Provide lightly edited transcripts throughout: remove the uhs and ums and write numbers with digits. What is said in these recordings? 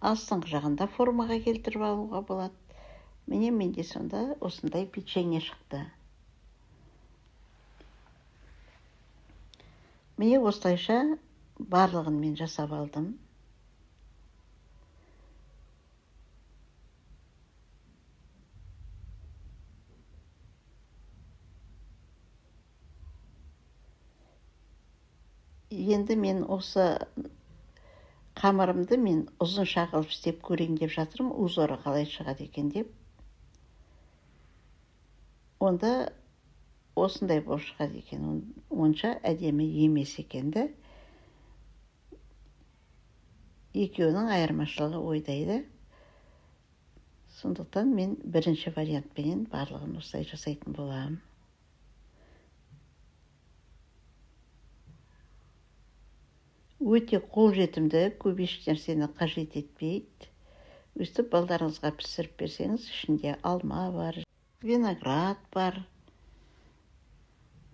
астыңғы жағында формаға келтіріп алуға болады. Міне менде сонда осындай печенье шықты. Міне осылайша барлығын мен жасап алдым. Енді мен осы қамырымды мен ұзынша қылып істеп көрейін деп жатырмын, узоры қалай шығады екен деп. Онда осындай болып шығады екен, онша әдемі емес екенді. Екеуінің айырмашылығы ойдайды. Сондықтан мен бірінші вариантпен барлығын осылай жасайтын боламын. Өте қолжетімді, көп еш нәрсені қажет етпейді. Өстіп балдарыңызға пісіріп берсеңіз, ішінде алма бар, виноград бар.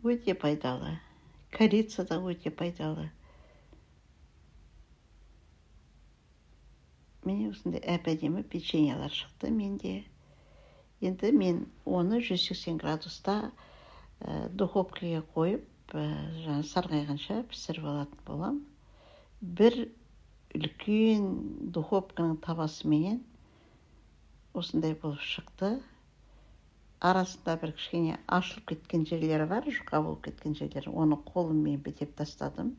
Өте пайдалы. Корица да өте пайдалы. Міне осындай әп-әдемі печеньелар шықты менде. Енді мен оны 180 градуста духовкаға қойып, сарғайғанша пісіріп алатын болам. Бір үлкен духовканың табасыменен осындай болып шықты. Арасында бір кішкене ашылып кеткен жерлері бар, жұқа болып кеткен жерлері. Оны қолыммен бітеп тастадым.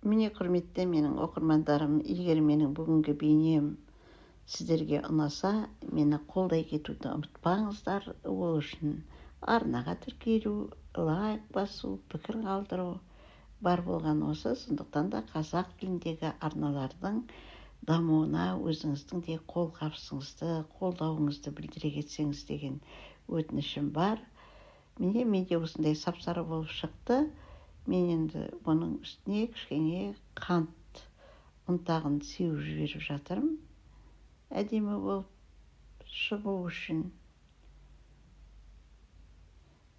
Міне құрметті менің оқырмандарым, егер менің бүгінгі бейнем сіздерге ұнаса, мені қолдай кетуді ұмытпаңыздар. Ол үшін арнаға тіркелу, лайк басу, пікір қалдыру бар болған осы. Сондықтан да қазақ тіліндегі арналардың дамуына өзіңіздің де қолғабысыңызды, қолдауыңызды білдіре кетсеңіз деген өтінішім бар. Міне менде осындай сап-сары болып шықты. Мен енді оның үстіне кішкене қант ұнтағын сеуіп жіберіп жатырмын. Әдемі болып шығу үшін.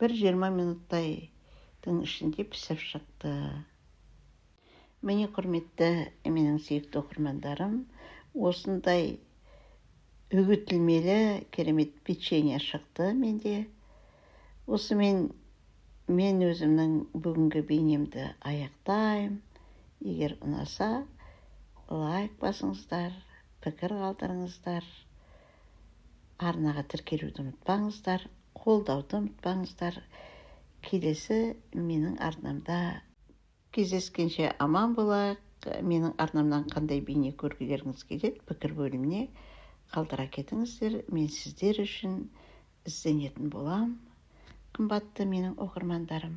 Бір 20 минуттайдың ішінде пісіп шықты. Міне құрметті менің сүйікті оқырмандарым, осындай үгітілмелі керемет печенье шықты менде. Осымен мен өзімнің бүгінгі бейнемді аяқтаймын. Егер ұнаса, лайк басыңыздар, пікір қалдырыңыздар, арнаға тіркелуді ұмытпаңыздар, қолдауды ұмытпаңыздар. Келесі менің арнамда кездескенше аман болайық. Менің арнамнан қандай бейне көргілеріңіз келеді, пікір бөліміне қалдыра кетіңіздер. Мен сіздер үшін ізденетін болам. Қымбатты менің оқырмандарым.